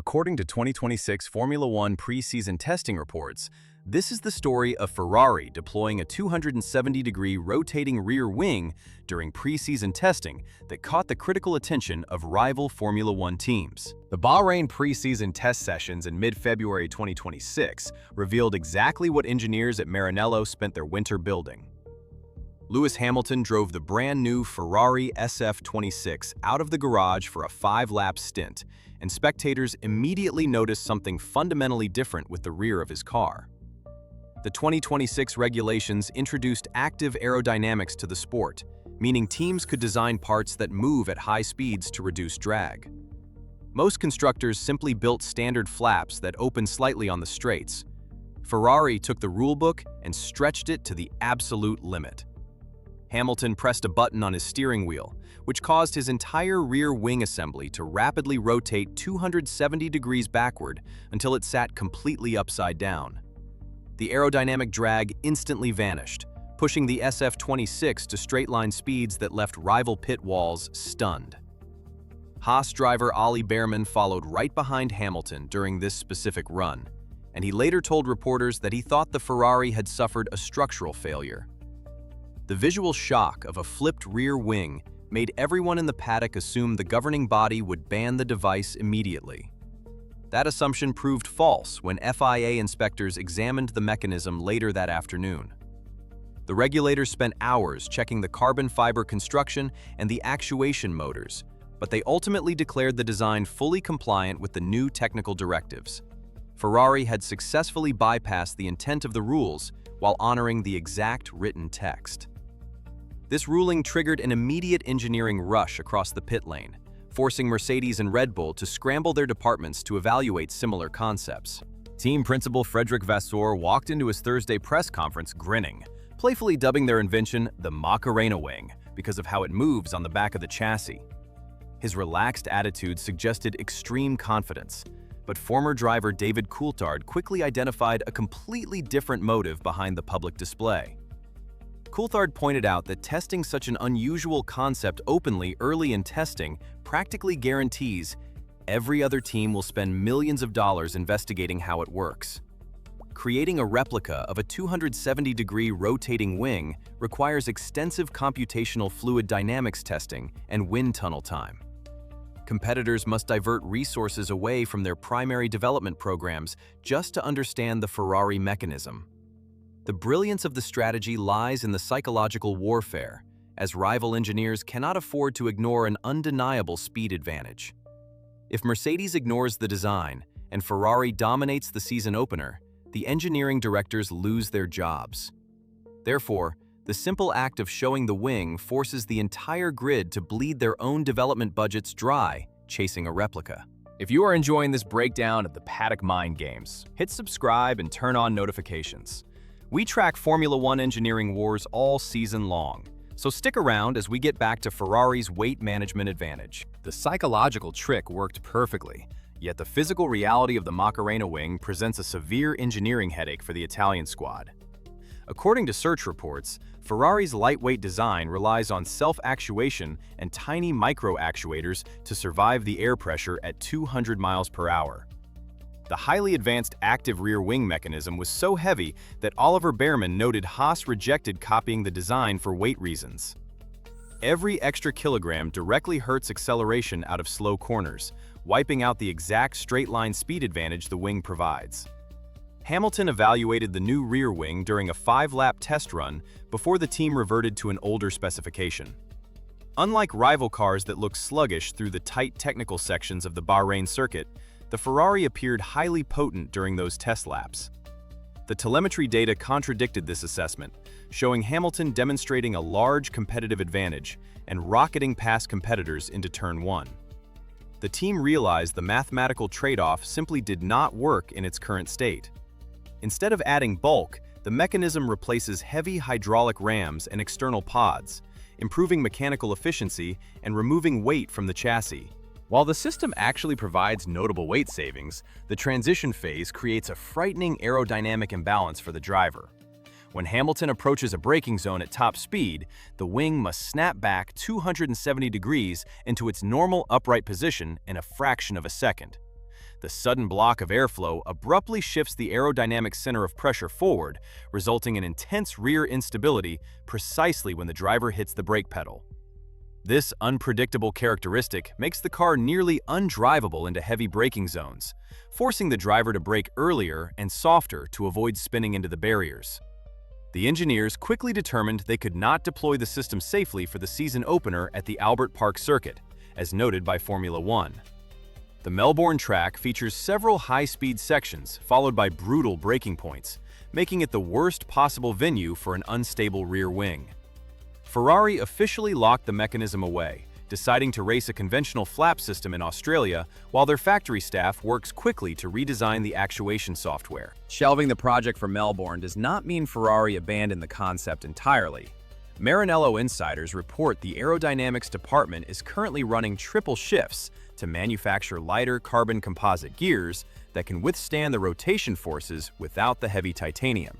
According to 2026 Formula One preseason testing reports, this is the story of Ferrari deploying a 270-degree rotating rear wing during preseason testing that caught the critical attention of rival Formula One teams. The Bahrain preseason test sessions in mid-February 2026 revealed exactly what engineers at Maranello spent their winter building. Lewis Hamilton drove the brand-new Ferrari SF26 out of the garage for a 5-lap stint, and spectators immediately noticed something fundamentally different with the rear of his car. The 2026 regulations introduced active aerodynamics to the sport, meaning teams could design parts that move at high speeds to reduce drag. Most constructors simply built standard flaps that open slightly on the straights. Ferrari took the rulebook and stretched it to the absolute limit. Hamilton pressed a button on his steering wheel, which caused his entire rear wing assembly to rapidly rotate 270 degrees backward until it sat completely upside down. The aerodynamic drag instantly vanished, pushing the SF26 to straight-line speeds that left rival pit walls stunned. Haas driver Ollie Bearman followed right behind Hamilton during this specific run, and he later told reporters that he thought the Ferrari had suffered a structural failure. The visual shock of a flipped rear wing made everyone in the paddock assume the governing body would ban the device immediately. That assumption proved false when FIA inspectors examined the mechanism later that afternoon. The regulators spent hours checking the carbon fiber construction and the actuation motors, but they ultimately declared the design fully compliant with the new technical directives. Ferrari had successfully bypassed the intent of the rules while honoring the exact written text. This ruling triggered an immediate engineering rush across the pit lane, forcing Mercedes and Red Bull to scramble their departments to evaluate similar concepts. Team principal Frederick Vasseur walked into his Thursday press conference grinning, playfully dubbing their invention the Macarena wing because of how it moves on the back of the chassis. His relaxed attitude suggested extreme confidence, but former driver David Coulthard quickly identified a completely different motive behind the public display. Coulthard pointed out that testing such an unusual concept openly early in testing practically guarantees every other team will spend millions of dollars investigating how it works. Creating a replica of a 270-degree rotating wing requires extensive computational fluid dynamics testing and wind tunnel time. Competitors must divert resources away from their primary development programs just to understand the Ferrari mechanism. The brilliance of the strategy lies in the psychological warfare, as rival engineers cannot afford to ignore an undeniable speed advantage. If Mercedes ignores the design and Ferrari dominates the season opener, the engineering directors lose their jobs. Therefore, the simple act of showing the wing forces the entire grid to bleed their own development budgets dry, chasing a replica. If you are enjoying this breakdown of the Paddock mind games, hit subscribe and turn on notifications. We track Formula One engineering wars all season long, so stick around as we get back to Ferrari's weight management advantage. The psychological trick worked perfectly, yet the physical reality of the Macarena wing presents a severe engineering headache for the Italian squad. According to search reports, Ferrari's lightweight design relies on self-actuation and tiny micro-actuators to survive the air pressure at 200 miles per hour. The highly advanced active rear wing mechanism was so heavy that Oliver Bearman noted Haas rejected copying the design for weight reasons. Every extra kilogram directly hurts acceleration out of slow corners, wiping out the exact straight-line speed advantage the wing provides. Hamilton evaluated the new rear wing during a 5-lap test run before the team reverted to an older specification. Unlike rival cars that look sluggish through the tight technical sections of the Bahrain circuit, the Ferrari appeared highly potent during those test laps. The telemetry data contradicted this assessment, showing Hamilton demonstrating a large competitive advantage and rocketing past competitors into turn 1. The team realized the mathematical trade-off simply did not work in its current state. Instead of adding bulk, the mechanism replaces heavy hydraulic rams and external pods, improving mechanical efficiency and removing weight from the chassis. While the system actually provides notable weight savings, the transition phase creates a frightening aerodynamic imbalance for the driver. When Hamilton approaches a braking zone at top speed, the wing must snap back 270 degrees into its normal upright position in a fraction of a second. The sudden block of airflow abruptly shifts the aerodynamic center of pressure forward, resulting in intense rear instability precisely when the driver hits the brake pedal. This unpredictable characteristic makes the car nearly undrivable into heavy braking zones, forcing the driver to brake earlier and softer to avoid spinning into the barriers. The engineers quickly determined they could not deploy the system safely for the season opener at the Albert Park circuit, as noted by Formula One. The Melbourne track features several high-speed sections followed by brutal braking points, making it the worst possible venue for an unstable rear wing. Ferrari officially locked the mechanism away, deciding to race a conventional flap system in Australia while their factory staff works quickly to redesign the actuation software. Shelving the project for Melbourne does not mean Ferrari abandoned the concept entirely. Maranello insiders report the aerodynamics department is currently running triple shifts to manufacture lighter carbon composite gears that can withstand the rotation forces without the heavy titanium.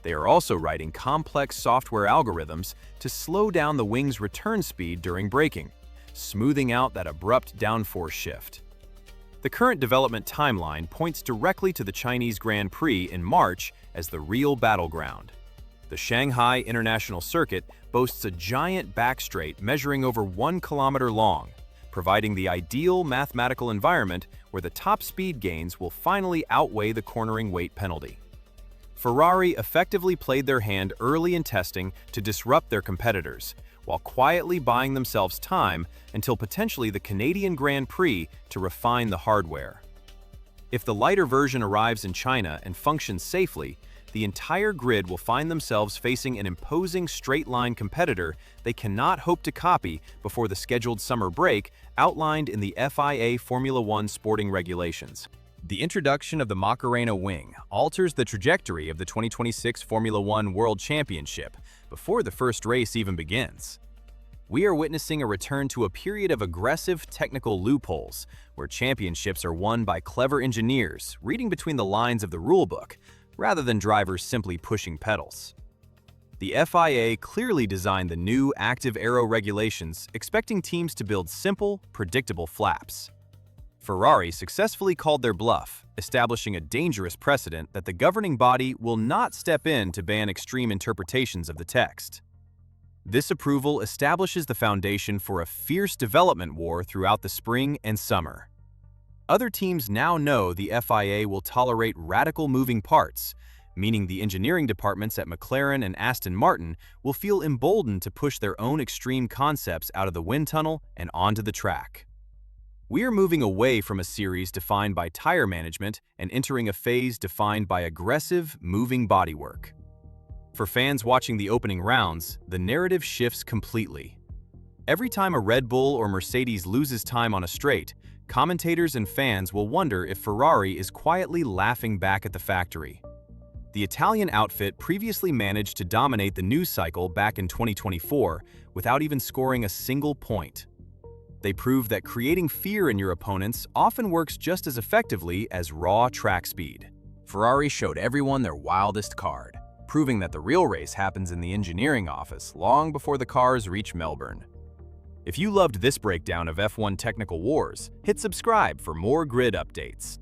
They are also writing complex software algorithms to slow down the wing's return speed during braking, smoothing out that abrupt downforce shift. The current development timeline points directly to the Chinese Grand Prix in March as the real battleground. The Shanghai International Circuit boasts a giant backstraight measuring over 1 kilometer long, providing the ideal mathematical environment where the top speed gains will finally outweigh the cornering weight penalty. Ferrari effectively played their hand early in testing to disrupt their competitors, while quietly buying themselves time until potentially the Canadian Grand Prix to refine the hardware. If the lighter version arrives in China and functions safely, the entire grid will find themselves facing an imposing straight-line competitor they cannot hope to copy before the scheduled summer break outlined in the FIA Formula One sporting regulations. The introduction of the Macarena wing alters the trajectory of the 2026 Formula One World Championship before the first race even begins. We are witnessing a return to a period of aggressive technical loopholes, where championships are won by clever engineers reading between the lines of the rulebook, rather than drivers simply pushing pedals. The FIA clearly designed the new active aero regulations expecting teams to build simple, predictable flaps. Ferrari successfully called their bluff, establishing a dangerous precedent that the governing body will not step in to ban extreme interpretations of the text. This approval establishes the foundation for a fierce development war throughout the spring and summer. Other teams now know the FIA will tolerate radical moving parts, meaning the engineering departments at McLaren and Aston Martin will feel emboldened to push their own extreme concepts out of the wind tunnel and onto the track. We are moving away from a series defined by tire management and entering a phase defined by aggressive, moving bodywork. For fans watching the opening rounds, the narrative shifts completely. Every time a Red Bull or Mercedes loses time on a straight, commentators and fans will wonder if Ferrari is quietly laughing back at the factory. The Italian outfit previously managed to dominate the news cycle back in 2024 without even scoring a single point. They prove that creating fear in your opponents often works just as effectively as raw track speed. Ferrari showed everyone their wildest card, proving that the real race happens in the engineering office long before the cars reach Melbourne. If you loved this breakdown of F1 technical wars, hit subscribe for more grid updates.